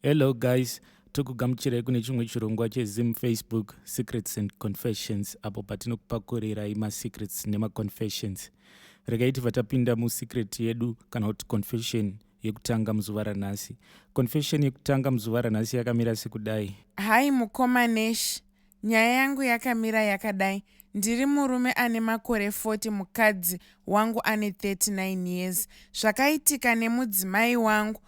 Hello guys, tokugamuchirai kune chimwe chirongwa chezim Facebook Secrets and Confessions apo patinokupakurerai masecrets nemaconfessions. Regai tibva tapinda musecret yedu kana kuti confession yekutanga muzuva ranhasi. Confession yekutanga muzuva ranhasi yakamira sekudai. Hai mukomaneshi, nyaya yangu yakamira yakadai. Ndiri murume ane makore 40, mukadzi wangu ane 39 years. Zvakaitika nemudzimai wangu,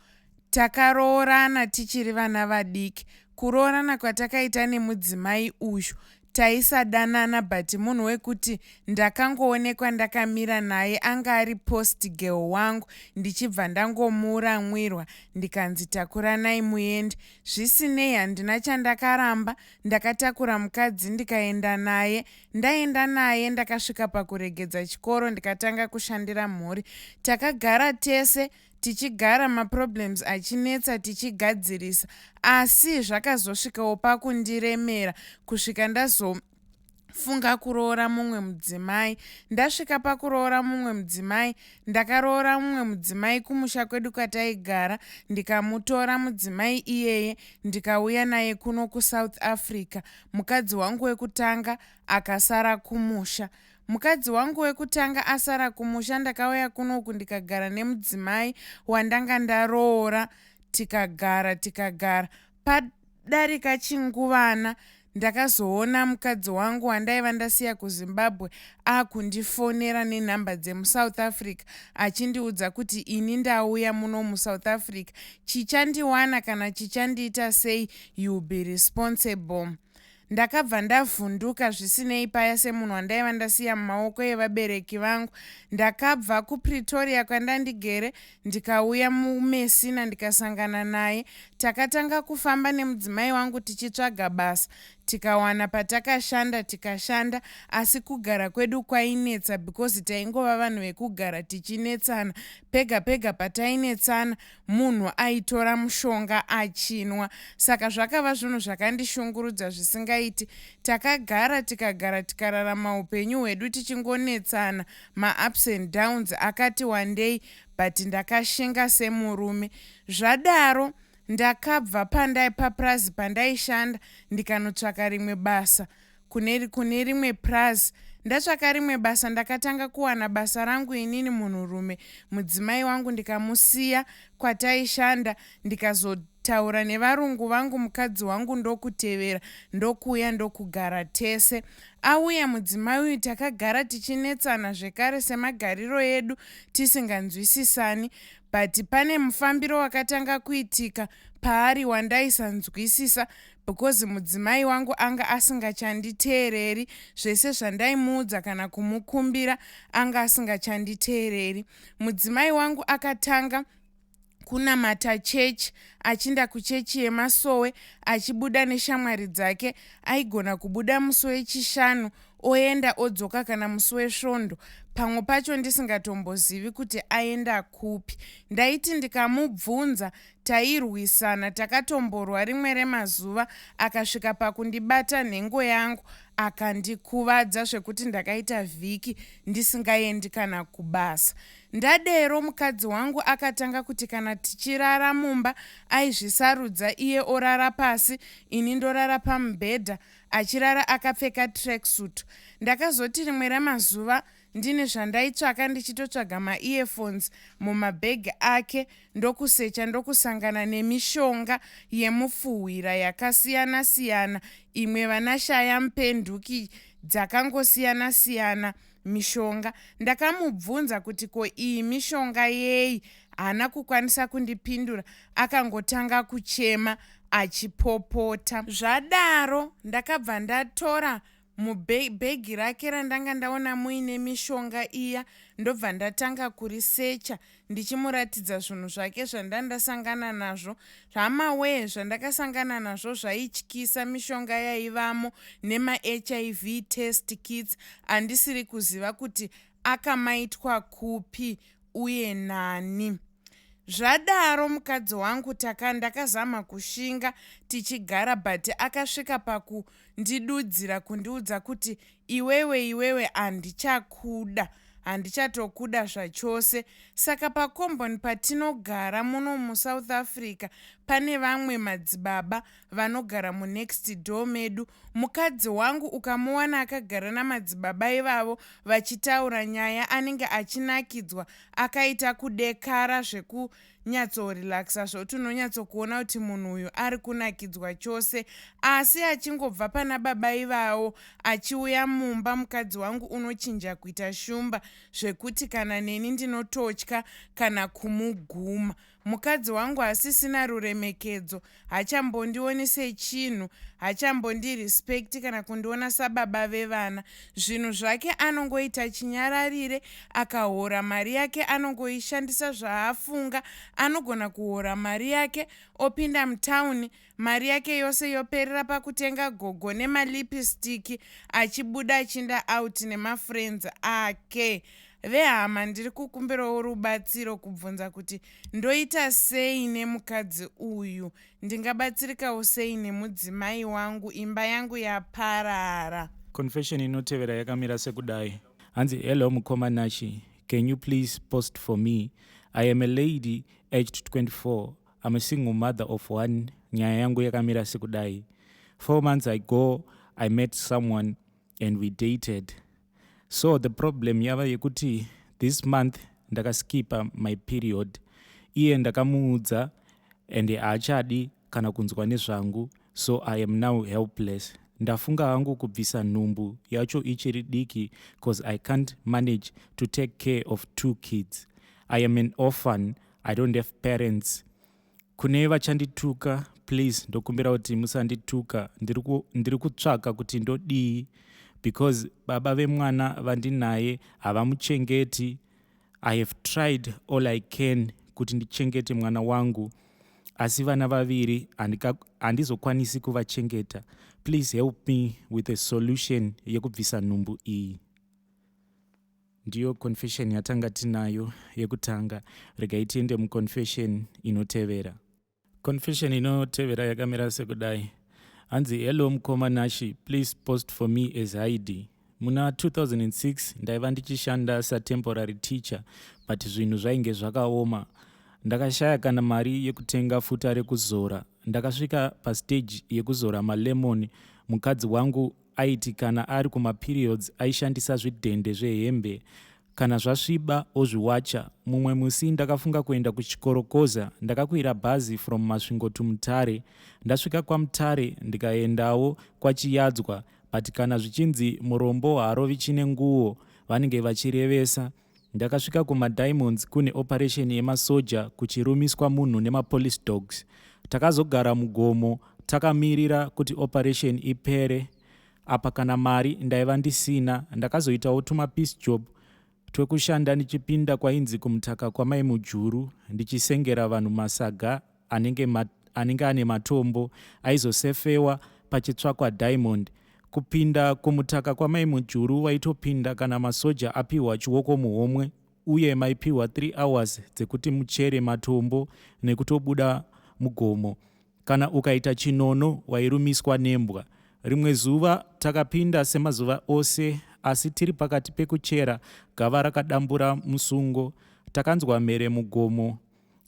takaroorana tichiri vana vadiki. Kuroorana kwatakaita nemudzimai uyu taisadanana, but munhu wekuti ndakangoonekwa ndakamira naye, anga ari post girl wangu, ndichibva ndangomuramwirwa ndikanzi takuranai muende. Zvisinei, handina chandakaramba, ndakatakura mukadzi ndikaenda naye. Ndaenda naye ndakasvika pakuregedza chikoro ndikatanga kushandira mhuri. Takagara tese tichigara maproblems achinetsa tichigadzirisa, asi zvakazosvikawo pakundiremera kusvika ndazofunga kuroora mumwe mudzimai. Ndasvika pakuroora mumwe mudzimai, ndakaroora mumwe mudzimai kumusha kwedu kwataigara, ndikamutora mudzimai iyeye ndikauya naye kuno kuSouth Africa. Mukadzi wangu wekutanga akasara kumusha. Mukadzi wangu wekutanga asara kumusha, ndakauya kunoku ndikagara nemudzimai wandanga ndaroora. Tikagara padarika chinguvana ndakazoona mukadzi wangu wandaiva ndasiya kuZimbabwe akundifonera nenhamba dzemuSouth Africa achindiudza kuti ini ndauya muno muSouth Africa, chichandiwana kana chichandiita sei, you will be responsible. Ndakabva ndavhunduka zvisinei paya semunhu wandaiva ndasiya mumaoko evabereki vangu. Ndakabva kuPretoria kwandandigere ndikauya muMessina ndikasangana naye. Takatanga kufamba nemudzimai wangu tichitsvaga basa, tikawana patakashanda tikashanda, asi kugara kwedu kwainetsa because taingova vanhu vekugara tichinetsana. Pega pega patainetsana munhu aitora mushonga achinwa. Saka zvakava zvinhu zvakandishungurudza zvisingaiti. Takagara tikararama upenyu hwedu tichingonetsana, ma-ups and downs akati wandei, but ndakashinga semurume. Zvadaro ndakabva paplazi pandaishanda ndikanotsvaka rimwe basa kune rimwe plazi. Ndatsvaka rimwe basa, ndakatanga kuwana basa rangu inini munhurume. Mudzimai wangu ndikamusiya kwataishanda ndikazotaura nevarungu vangu. Mukadzi wangu ndokutevera, ndokuuya ndokugara tese. Auya mudzimai uyu takagara tichinetsana zvekare semagariro edu tisinganzwisisani, but pane mufambiro wakatanga kuitika paari wandaisanzwisisa because mudzimai wangu anga asingachanditeereri. Zvese zvandaimuudza kana kumukumbira anga asingachanditeereri. Mudzimai wangu akatanga kunamata chechi, achinda kuchechi yemasowe, achibuda neshamwari dzake. Aigona kubuda musi wechishanu oenda odzoka kana musi wesvondo, pamwe pacho ndisingatombozivi kuti aenda kupi. Ndaiti ndikamubvunza tairwisana, takatomborwa rimwe remazuva, akasvika pakundibata nhengo yangu akandikuvadza zvekuti ndakaita vhiki ndisingaendi kana kubasa. Ndadero mukadzi wangu akatanga kuti kana tichirara mumba aizvisarudza iye orara pasi, ini ndorara pamubhedha, achirara akapfeka tracksuit. Ndakazoti rimwe remazuva ndine zvandaitsvaka ndichitotsvaga ma-earphones mumabhegi ake, ndokusecha ndokusangana nemishonga yemufuhwira yakasiyana siyana, imwe vanashaya mupenduki, dzakangosiyana siyana mishonga. Ndakamubvunza kuti ko iyi mishonga yei, haana kukwanisa kundipindura, akangotanga kuchema achipopota. Zvadaro ndakabva ndatora mubhegi rake randanga ndaona muine mishonga iya, ndobva ndatanga kurisecha ndichimuratidza zvinhu zvake zvandandasangana nazvo. Zvamawee zvandakasangana nazvo zvaityisa. Mishonga yaivamo nema-HIV test kits, handisiri kuziva kuti akamaitwa kupi uye nani. Zvadaro mukadzi wangu ndakazama kushinga tichigara, but akasvika pakundidudzira kundiudza kuti iwewe handichakuda, handichatokuda zvachose. Saka pakomboni patinogara muno muSouth Africa pane vamwe madzibaba vanogara munext door medu. Mukadzi wangu ukamuwana akagara namadzibaba ivavo vachitaura nyaya anenge achinakidzwa, akaita kudekara zvekunyatsorelaxa zvoti unonyatsokuona kuti munhu uyu ari kunakidzwa chose. Asi achingobva pana baba ivavo achiuya mumba, mukadzi wangu unochinja kuita shumba zvekuti kana neni ndinototya kana kumuguma. Mukadzi wangu asisina ruremekedzo, hachambondioni sechinhu, hachambondirespecti kana kundiona sababa vevana. Zvinhu zvake anongoita chinyararire, akahora mari yake anongoishandisa zvaafunga. Anogona kuhora mari yake opinda mutauni, mari yake yose yoperera pakutenga gogo nemalipistiki, achibuda achinda out nemafriends ake. Vehama, ndiri kukumbirawo rubatsiro kubvunza kuti ndoita sei nemukadzi uyu, ndingabatsirikawo sei nemudzimai wangu, imba yangu yaparara. Confession inotevera yakamira sekudai. Hanzi, hello mukomana, can you please post for me? I am a lady aged 24. I'm a single mother of one. Nyaya yangu yakamira sekudai. 4 months ago, I met someone and we dated. So the problem yava yekuti this month ndakaskipa my period. Iye ndakamuudza and haachadi kana kunzwa nezvangu, so I am now helpless. Ndafunga hangu kubvisa nhumbu yacho ichiri diki cause I can't manage to take care of 2 kids. I am an orphan. I don't have parents. Kune vachandituka, please ndokumbira kuti musandituka. Ndiri kutsvaka kuti ndodii because baba vemwana vandinaye havamuchengeti. I have tried all I can kuti ndichengete mwana wangu, asi vana vaviri handizokwanisi kuvachengeta. Please help me with a solution yekubvisa nhumbu iyi. Ndiyo confession yatanga tinayo yekutanga. Regai tiende muconfession inotevera. Confession inotevera yakamira sekudai. Hanzi, hello mukomana, please post for me as Heidi. Muna 2006 ndaiva ndichishanda satemporary teacher, but zvinhu zvainge zvakaoma. Ndakashaya kana mari yekutenga futa rekuzora. Ndakasvika pastage yekuzora malemon. Mukadzi wangu aiti kana ari kumaperiods aishandisa zvidhende zvehembe. Kana zvasviba ozviwacha. Mumwe musi ndakafunga kuenda kuchikorokoza. Ndakakwira bhazi from Masvingo to Mutare. Ndasvika kwaMutare ndikaendawo kwachiyadzwa, but kana zvichinzi murombo harovi chine nguo vanenge vachirevesa. Ndakasvika kumaDiamonds kune operation yemasoja kuchirumiswa munhu nemapolice dogs. Takazogara mugomo takamirira kuti operation ipere. Apa kana mari ndaiva ndisina, ndakazoitawo tumapiece job twekushanda ndichipinda kwainzi kumutaka kwamai mujuru ndichisengera vanhu masaga anenge ane matombo aizosefewa pachitsvakwa Diamond. Kupinda kumutaka kwamai mujuru waitopinda kana masoja apiwa chiwoko muhomwe, uye maipiwa 3 hours dzekuti muchere matombo nekutobuda mugomo. Kana ukaita chinono wairumiswa nembwa. Rimwe zuva takapinda semazuva ose, asi tiri pakati pekuchera gava rakadambura musungo. Takanzwa mhere mugomo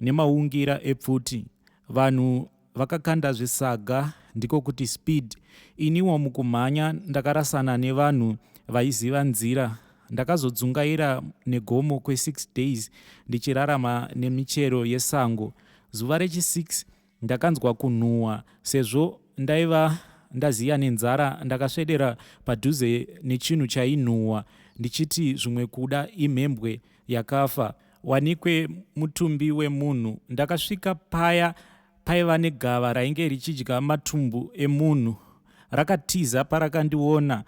nemaungira epfuti. Vanhu vakakanda zvisaga, ndiko kuti speed. Iniwo mukumhanya ndakarasana nevanhu vaiziva nzira. Ndakazodzungaira negomo kwe6 days ndichirarama nemichero yesango. Zuva rechi6 ndakanzwa kunhuhwa. Sezvo ndaiva ndaziya nenzara, ndakasvedera padhuze nechinhu chainhuhwa ndichiti zvimwe kuda imhembwe yakafa, wanikwe mutumbi wemunhu. Ndakasvika paya paiva negava rainge richidya matumbu emunhu. Rakatiza parakandiona.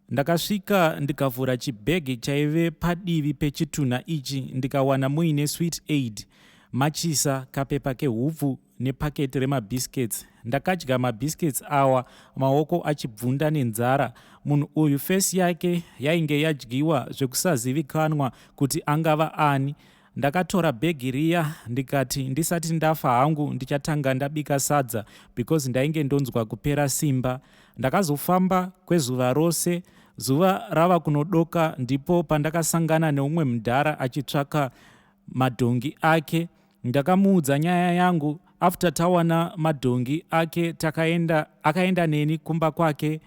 Ndakasvika ndikavhura chibhegi chaive padivi pechitunha ichi, ndikawana muine sweet aid, machisa, kapepa kehupfu nepaketi remabhiskets. Ndakadya mabhiskets awa maoko achibvunda nenzara. Munhu uyu fesi yake yainge yadyiwa zvekusazivikanwa kuti angava ani. Ndakatora bhegi riya ndikati ndisati ndafa hangu ndichatanga ndabika sadza, because ndainge ndonzwa kupera simba. Ndakazofamba kwezuva rose. Zuva rava kunodoka ndipo pandakasangana neumwe mudhara achitsvaka madhongi ake. Ndakamuudza nyaya yangu. After tawana madhongi ake akaenda neni kumba kwake.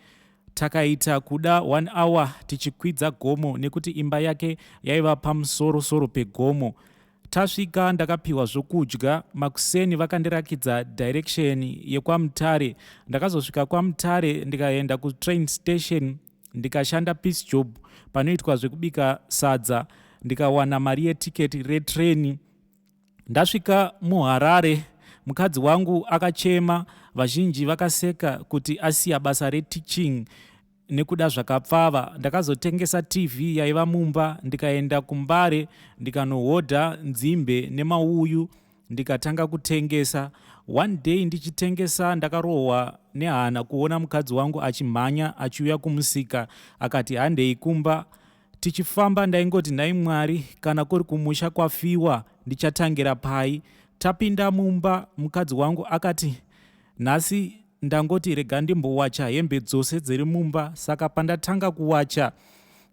Takaita kuda 1 hour tichikwidza gomo nekuti imba yake yaiva pamusoro pegomo. Tasvika ndakapiwa zvokudya. Makuseni vakandirakidza direction yekwamutare. Ndakazosvika kwamutare ndikaenda kutrain station ndikashanda peace job panoitwa zvekubika sadza. Ndikawana mari yetiketi retreni. Ndasvika muHarare. Mukadzi wangu akachema. Vazhinji vakaseka kuti asiya basa reteaching nekuda zvakapfava. Ndakazotengesa TV yaiva mumba. Ndikaenda kuMbare ndikanohodha nzimbe nemauyu ndikatanga kutengesa. One day ndichitengesa ndakarohwa nehana kuona mukadzi wangu achimhanya achiuya kumusika. Akati handei kumba. Tichifamba ndaingoti nhai Mwari, kana kuri kumusha kwafiwa ndichatangira pai. Tapinda mumba. Mukadzi wangu akati nhasi ndangoti rega ndimbowacha hembe dzose dziri mumba. Saka pandatanga kuwacha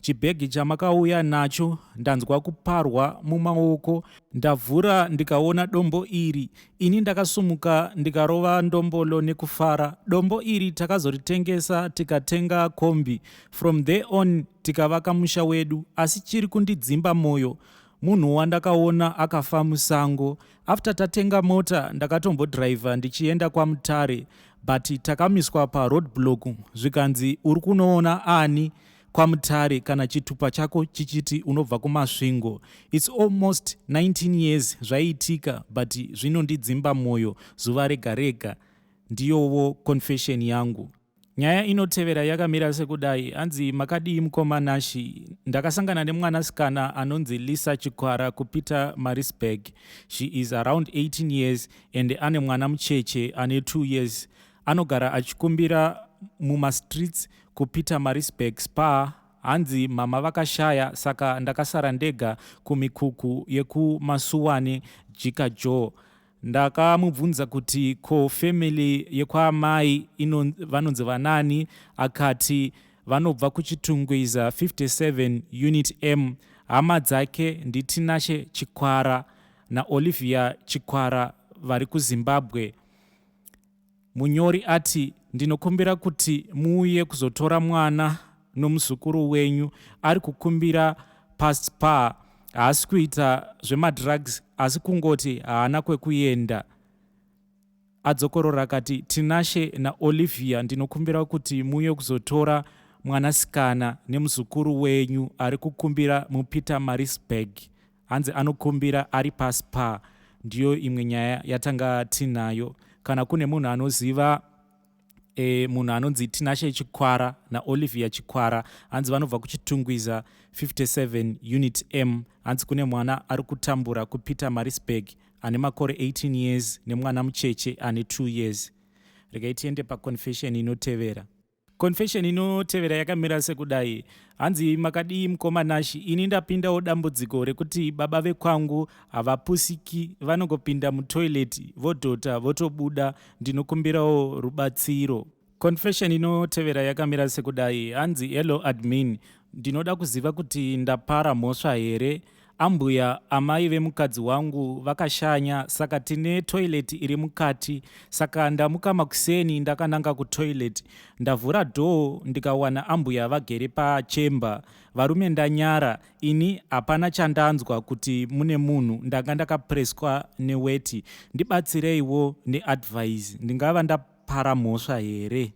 chibhegi chamakauya nacho ndanzwa kuparwa mumaoko. Ndavhura ndikaona dombo iri. Ini ndakasumuka ndikarova ndombolo nekufara. Dombo iri takazoritengesa tikatenga kombi. From there on tikavaka musha wedu. Asi chiri kundidzimba moyo, munhu wandakaona akafa musango. After tatenga mota ndakatombodhiraivha ndichienda kwaMutare, but takamiswa paroadblock zvikanzi uri kunoona ani kwaMutare kana chitupa chako chichiti unobva kumasvingo. It's almost 19 years zvaiitika, but zvinondidzimba moyo zuva rega rega. Ndiyowo confession yangu. Nyaya inotevera yakamira sekudai. Hanzi makadii mukomanashi. Ndakasangana nemwanasikana anonzi Lisa Chikwara kupita Marisburg. She is around 18 years and ane mwana mucheche ane 2 years. Anogara achikumbira mumastreets kupita Marisburg Spa. Hanzi mama vakashaya, saka ndakasara ndega kumikuku yekumasuwane Jika Joe. Ndakamubvunza kuti ko family yekwamai vanonzi vanani. Akati vanobva kuchitungwiza 57 unit M. Hama dzake ndiTinashe Chikwara naOlivia Chikwara vari kuZimbabwe. Munyori ati ndinokumbira kuti muuye kuzotora mwana nomuzukuru wenyu. Ari kukumbira past pa. Haasi kuita zvemadrugs asi kungoti haana kwekuenda. Adzokorora akati Tinashe naOlivia ndinokumbira kuti muuye kuzotora mwanasikana nemuzukuru wenyu ari kukumbira muPeter Marisburg. Hanzi anokumbira ari paspa. Ndiyo imwe nyaya yatanga tinayo. Kana kune munhu anoziva munhu anonzi Tinashe Chikwara naOlivia Chikwara, hanzi vanobva kuchitungwiza 57 unit M. Hanzi kune mwana ari kutambura kuPeter Marisburg ane makore 18 years nemwana mucheche ane 2 years. Regai tiende paconfession inotevera. Confession inotevera yakamira sekudai. Hanzi makadii mukomanashi. Ini ndapindawo dambudziko rekuti baba vekwangu havapusiki, vanongopinda mutoilet vodhota votobuda. Ndinokumbirawo rubatsiro. Confession inotevera yakamira sekudai. Hanzi hello admin, ndinoda kuziva kuti ndapara mhosva here. Ambuya amai vemukadzi wangu vakashanya, saka tine toilet iri mukati. Saka ndamuka makuseni ndakananga kutoilet. Ndavhura dhoo ndikawana ambuya vagere pachemba. Varume ndanyara. Ini hapana chandanzwa kuti mune munhu. Ndanga ndakapreswa neweti. Ndibatsireiwo neadvice. Ndingava ndapara mhosva here?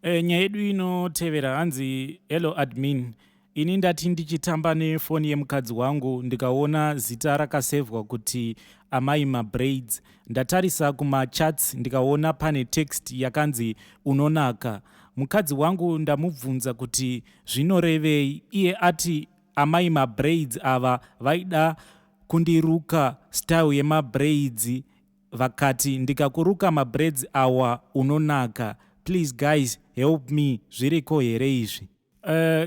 Nyaya yedu inotevera. Hanzi hello admin, ini ndati ndichitamba nefoni yemukadzi wangu ndikaona zita rakasevhwa kuti amai mabraids. Ndatarisa kumachats ndikaona pane text yakanzi unonaka. Mukadzi wangu ndamubvunza kuti zvinorevei. Iye ati amai mabraids ava vaida kundiruka style yemabraids. Vakati ndikakuruka mabraids awa unonaka. Please guys help me, zviriko here izvi?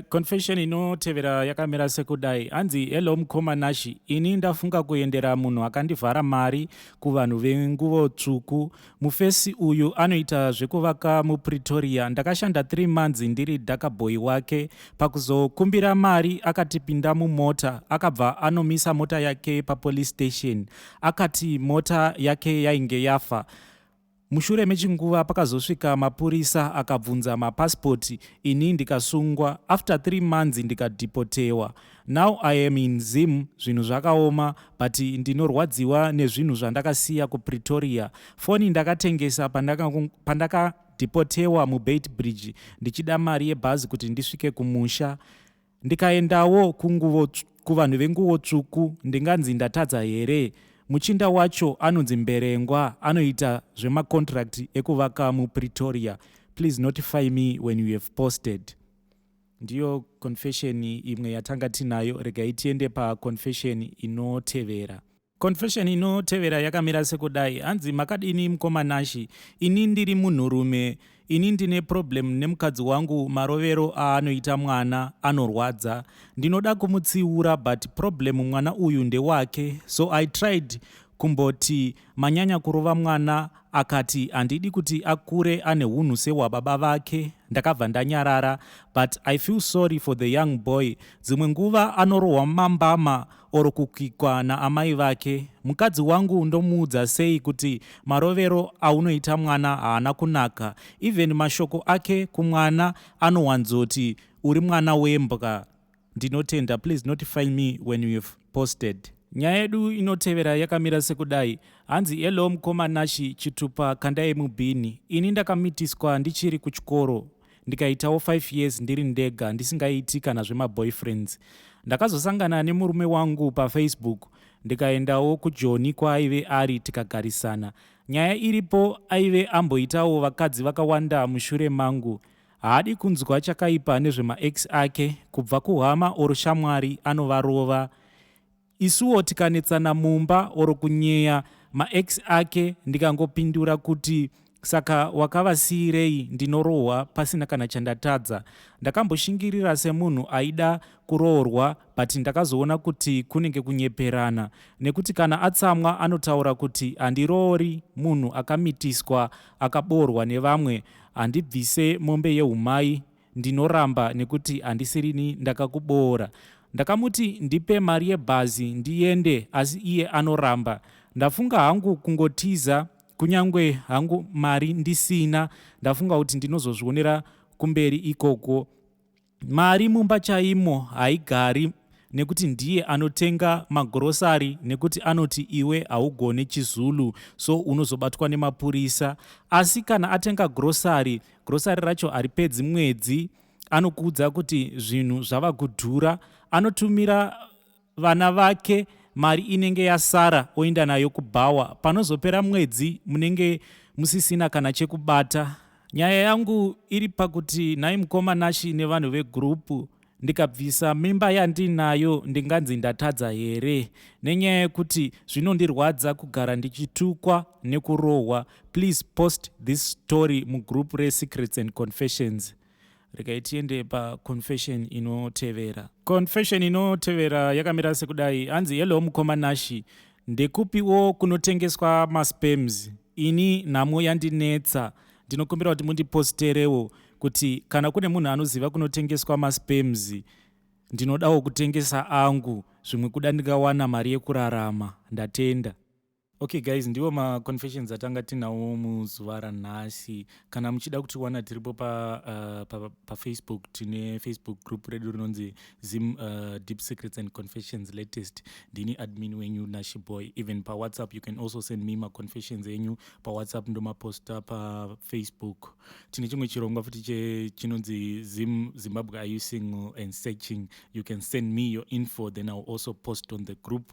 Confession inotevera yakamira sekudai. Hanzi, hello mukomana, ini ndafunga kuendera munhu akandivhara mari kuvanhu venguvo tsvuku. Mufesi uyu anoita zvekuvaka muPretoria. Ndakashanda 3 months ndiri dhakaboy wake. Pakuzokumbira mari akatipinda mumota, akabva anomisa mota yake papolice station. Akati mota yake yainge yafa. Mushure mechinguva pakazosvika mapurisa akabvunza mapasipoti, ini ndikasungwa. After 3 months ndikadhipotewa. Now I am in Zim, zvinhu zvakaoma, but ndinorwadziwa nezvinhu zvandakasiya kuPretoria. Foni ndakatengesa pandakadhipotewa muBait Bridge, ndichida mari yebhazi kuti ndisvike kumusha. Ndikaendawo kuvanhu venguvo tsvuku, ndinganzi ndatadza here? Muchinda wacho anonzi Mberengwa, anoita zvemacontract ekuvaka muPretoria. Please notify me when you have posted. Ndiyo confession imwe yatanga tinayo. Regai tiende paconfession inotevera. Confession inotevera yakamira sekudai. Hanzi, makadini mukomana, ini ndiri munhurume. Ini ndine problem nemukadzi wangu, marovero aanoita mwana anorwadza. Ndinoda kumutsiura, but problem mwana uyu ndewake. So I tried kumboti manyanya kurova mwana, akati handidi kuti akure ane hunhu sehwababa vake. Ndakabva ndanyarara, but I feel sorry for the young boy. Dzimwe nguva anorohwa mambama oro kukikwa naamai vake. Mukadzi wangu ndomuudza sei kuti marovero aunoita mwana haana kunaka. Even mashoko ake kumwana anowanzoti uri mwana wembwa. Ndinotenda. Please notify me when you have posted. Nyaya yedu inotevera yakamira sekudai. Hanzi, hello mukomana, chitupa kandai mubhini. Ini ndakamitiswa ndichiri kuchikoro. Ndikaitawo 5 years ndiri ndega, ndisingaiti kana zvemaboyfriends. Ndakazosangana nemurume wangu paFacebook. Ndikaendawo kuJoni kwaaive ari tikagarisana. Nyaya iripo aive amboitawo vakadzi vakawanda mushure mangu. Haadi kunzwa chakaipa nezvemaex ake. Kubva kuhama oro shamwari anovarova. Isuwo tikanetsana mumba oro kunyeya maex ake, ndikangopindura kuti saka wakavasiyirei ndinorohwa pasina kana chandatadza. Ndakamboshingirira semunhu aida kuroorwa, but ndakazoona kuti kunenge kunyeperana. Nekuti kana atsamwa anotaura kuti handiroori munhu akamitiswa akaboorwa nevamwe. Handibvise mombe yeumai, ndinoramba nekuti handisirini ndakakuboora. Ndakamuti ndipe mari yebhazi ndiende, asi iye anoramba. Ndafunga hangu kungotiza, kunyangwe hangu mari ndisina. Ndafunga kuti ndinozozvionera kumberi ikoko. Mari mumba chaimo haigari, nekuti ndiye anotenga magorosari, nekuti anoti iwe haugone chiZulu, so unozobatwa nemapurisa. Asi kana atenga grosari racho haripedzi mwedzi, anokuudza kuti zvinhu zvava kudhura. Anotumira vana vake mari inenge yasara oenda nayo kubhawa. Panozopera mwedzi munenge musisina kana chekubata. Nyaya yangu iri pakuti nhai mukomana nevanhu vegrupu, ndikabvisa mimba yandinayo ndinganzi ndatadza here? Nenyaya yekuti zvinondirwadza kugara ndichitukwa nekurohwa. Please post this story mugroup reSecrets and Confessions. Regai tiende paconfession inotevera. Confession inotevera yakamira sekudai. Hanzi, hello mukomana, ndekupiwo kunotengeswa maspams. Ini nhamo yandinetsa. Ndinokumbira kuti mundiposterewo kuti kana kune munhu anoziva kunotengeswa maspams, ndinodawo kutengesa angu, zvimwe kuda ndingawana mari yekurarama. Ndatenda. Okay guys, ndiwo maconfessions atanga tinawo muzuva ranhasi. Kana muchida kuti wana tiripo paFacebook, tine Facebook group redu rinonzi Zim Deep Secrets and Confessions Latest. Ndini admin wenyu Nashiboy. Even pa WhatsApp you can also send me confessions enyu pa WhatsApp, ndomaposta pa Facebook. Tine chimwe chirongwa futi chinonzi Zimbabwe are you single and searching. You can send me your info, then I'll also post on the group.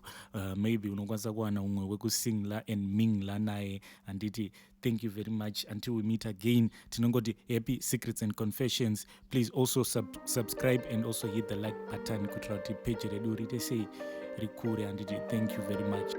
Maybe unokwanisa kuwana umwe wekusing la and ming la nae. Anditi, thank you very much. Until we meet again, tinongoti happy Secrets and Confessions. Please also subscribe and also hit the like button kutrati page redu rite say rikure. Anditi, thank you very much.